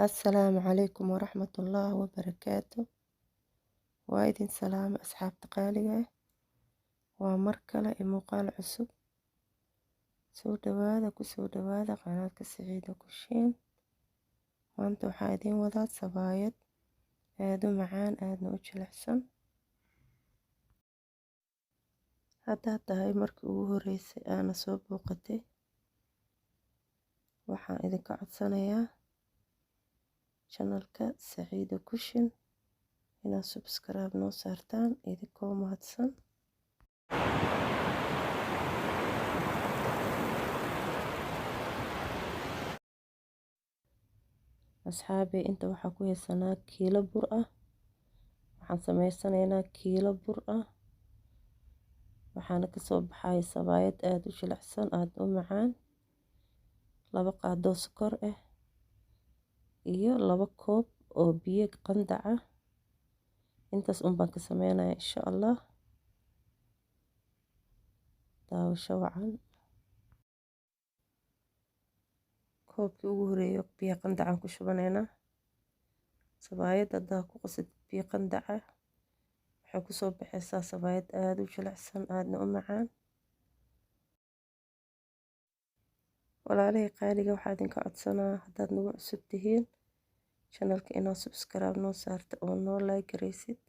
السلام عليكم ورحمة الله وبركاته. وإذن سلام أصحاب تقالية ومركلة مقال عسب سو دوادا كسو دوادا قناة السعيدة كشين وانتو حايدين وذات صبايد آدو معان آدنا وجه الحسن هدا هاي مركي ugu horeysay aana soo booqatay waxaan idinka codsanayaa channelka Saciida Kushin inaad subscribe noo saartaan idinkoo mahadsan. asxaabi inta waxaa ku haysanaa kiilo bur ah. waxaan sameysanaynaa kiilo bur ah waxaana kasoo baxaya sabaayad aada u jilicsan aada u macaan, 2 qaado sokor ah iyo 2 koob oo biyo qandac ah. intaas baan ka sameynaya insha Allah. daawasho wacan. koobkii ugu horeeyo biyo qandac aan ku shubanaynaa. sabaayad hadaa ku qasid biyo qandac ah waxay kusoo baxaysaa sabaayad aada u jilicsan aadna u macaan. walaalihii qaaliga waxaa idinka codsanaa haddaad nagu cusub tihiin channelka inaad subscribe noo saarta oo noo like garaysid,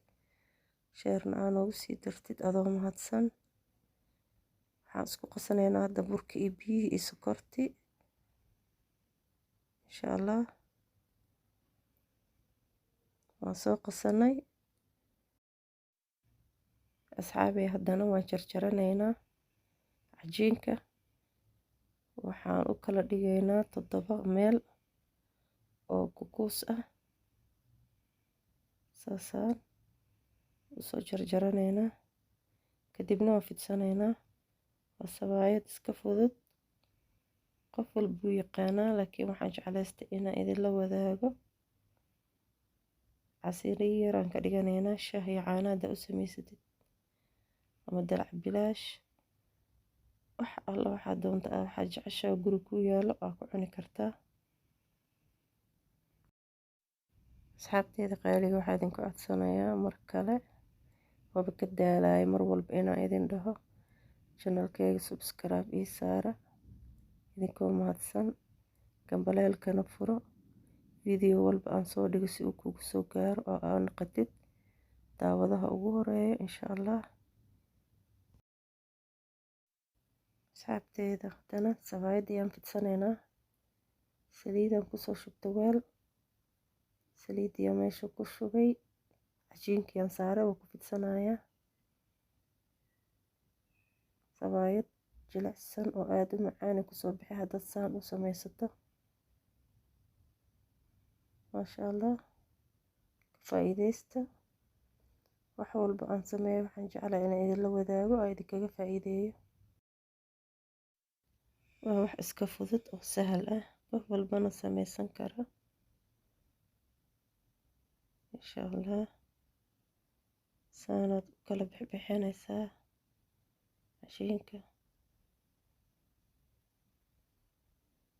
sheerna aa noogu sii dartid adoo mahadsan. waxaan isku qasanaynaa hadda burka iyo biyihii iyo sokorti insha Allah. waan soo qasanay asxaabi, haddana waan jarjaranaynaa cajiinka. waxaan u kala dhigaynaa 7 meel oo kukuus ah saasaan usoo jarjaranaynaa kadibna waan fidsanaynaa. waa sabaayad iska fudud, qof walba wuu yaqaanaa, laakiin waxaan jeclaystay inaan idinla wadaago. casiir yaraan ka dhiganaynaa, shaah iyo caano haddaa u samaysatid ama dalac bilaash, wax alla waxaa doonta waxaa jeceshaa guri ku yaalo aa ku cuni kartaa. asxaabteeda qaaliga waxaa idinka codsanayaa mar kale waba ka daalaya mar walba inaan idin dhaho channelkayga subscribe ii saara idinkoo mahadsan. gambaleelkana furo video walba aan soo dhigo si uu kugu soo gaaro oo aa noqotid daawadaha ugu horeeya insha Allah. asxaabteeda haddana sabaayadii aan fidsanaynaa. saliidaan kusoo shubtay weel, saliidii meesha ku shubay, cajiinkii aan saaray waa ku fidsanayaa. sabaayad jilicsan oo aada u macaan kusoo bixi haddaad saan u samaysato maasha Allah. ka faa'iideysta. wax walba aan sameeyo waxaan jeclahay inaan idinla wadaago oo idinkaga faa'iideeyo. waa wax iska fudud oo sahal ah, qof walbana samaysan kara insha Allah. saanaad u kala bixbixinaysaa cajiinka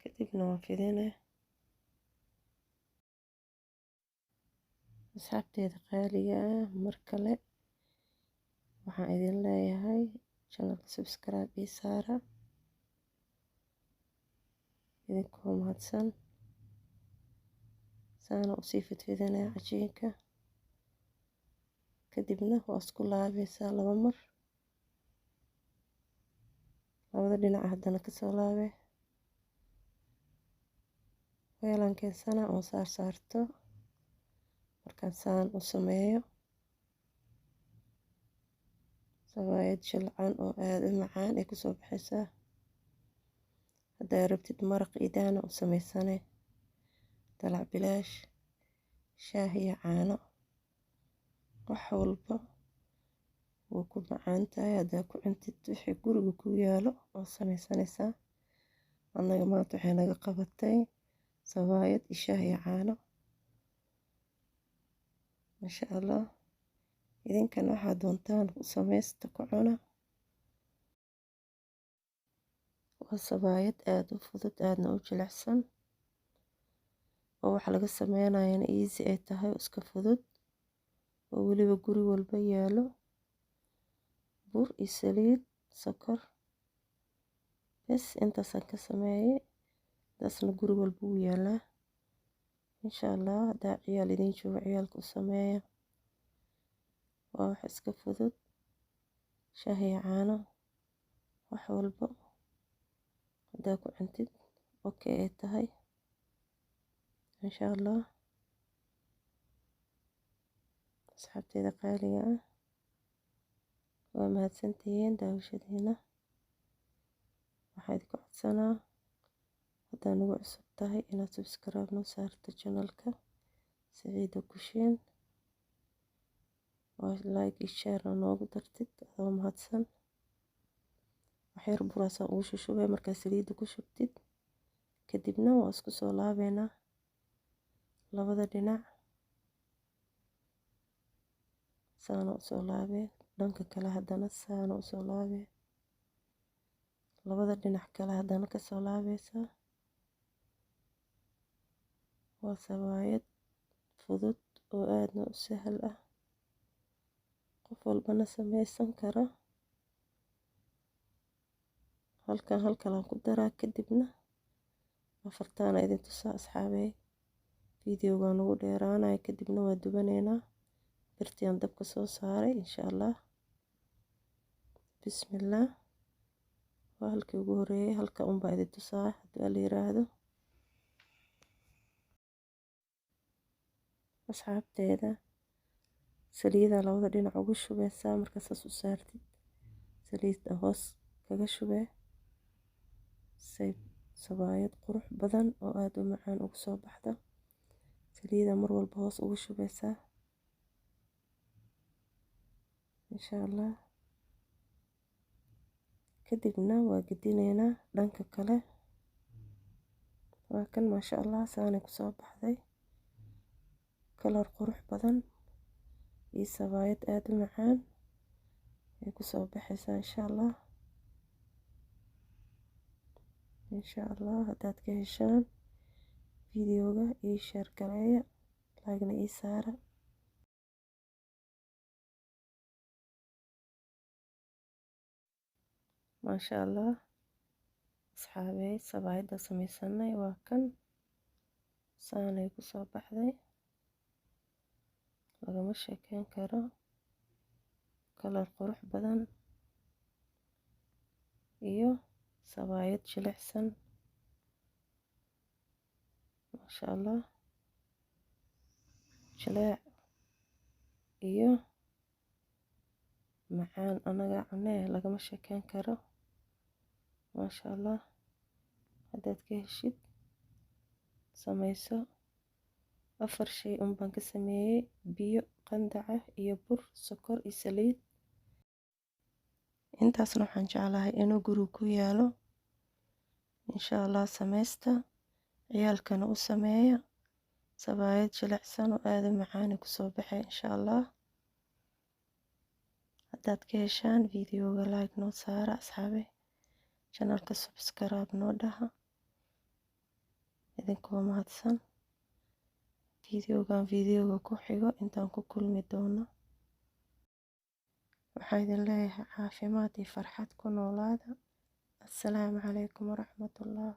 kadibna waan fidinaa. asxaabteeda qaaliga ah mar kale waxaan idin leeyahay channelka subscribe ii saara idinkoo mahadsan. saana usii fidfidinaya cajiinka kadibna waa isku laabaysaa 2 mar, labada dhinac haddana kasoo laabay. weelaan keensana oo saarto markaan saan u sameeyo sabaayad jilcan oo aada u macaan ay kusoo baxaysaa. haddaa rabtid maraq idaana u samaysane, dalac bilaash, shaah iyo caano, wax walba wuu ku macaan tahay haddaa ku cuntid wixii guriga ku yaalo oo samaysanaysaa. annaga maanta waxay naga qabatay sabaayad iyo shaah iyo caano masha Allah. idinkan waxaa doontaan ku samaysta ku cuna. waa sabaayad aada u fudud aadna u jilicsan. oo waxa laga sameynayana easy ay tahay iska fudud oo weliba guri walba yaalo bur iyo saliid sokor bas intaasaan ka sameeyey taasna guri walba wuu yaalaa insha allah haddaa ciyaal idin joogo ciyaalka u sameeya waa wax iska fudud shaah iyo caano wax walba haddaa ku cuntid okay ay tahay insha allah asxaabteeda qaaliga ah waa mahadsantihiin daawashadiina waxaa idinku codsanaa haddaa nagu cusub tahay inaad subscribe noo saarto channelka Saciida Kushiin oo like iyo share noogu dartid adoo mahadsan waxyar buraasaa ugu shushubay markaa saliidda ku shubtid kadibna waa isku soo laabeynaa labada dhinac saana usoo laabee dhanka kale haddana saana usoo laabee labada dhinac kale haddana kasoo laabeysaa waa sawaayad fudud oo aadna u sahal ah qof walbana sameysan kara halkan halkalaan ku daraa kadibna afartaana idin tusaa asxaabey videoga nagu dheeraanaya kadibna waa dubaneynaa birtiyan dabka soo saaray insha allah bismillaah waa halkii ugu horeeyay halka unbaa idin tusaa haddii la yiraahdo asxaabteeda saliida labada dhinac ugu shubeysaa marka saas u saartid saliidda hoos kaga shubee sawaayad qurux badan oo aad u macaan ugu soo baxda saliida mar walba hoos ugu shubeysaa insha allah kadibna waa gedineynaa dhanka kale waa kan maasha allah saanay kusoo baxday kalar qurux badan iyo sawaayad aad u macaan ay kusoo baxaysaa insha allah haddaad ka heshaan videoga ii share gareeya like-na ii saara maasha allah asxaabey sawaayadda sameysanay waa kan saanay kusoo baxday lagama sheekeyn karo kalar qurux badan iyo sawaayad jilicsan maasha allah jileec iyo macaan anaga cunee lagama sheekeyn karo maasha allah haddaad ka heshid sameyso 4 shay baan ka sameeyey biyo qandaca iyo bur sokor iyo saliid intaasna waxaan jeclahay inuu guriga ku yaalo insha allah sameysta ciyaalkana u sameeya sawaayad jilicsan oo aad u macaan kusoo baxay insha allah haddaad ka heshaan videoga like noo saara asxaabe channelka subscribe noo dhaha idinkoo mahadsan videoga ku xigo intaan ku kulmi doono waxaa idin leeyahay caafimaad iyo farxad ku noolaada assalaamu calaykum waraxmatullah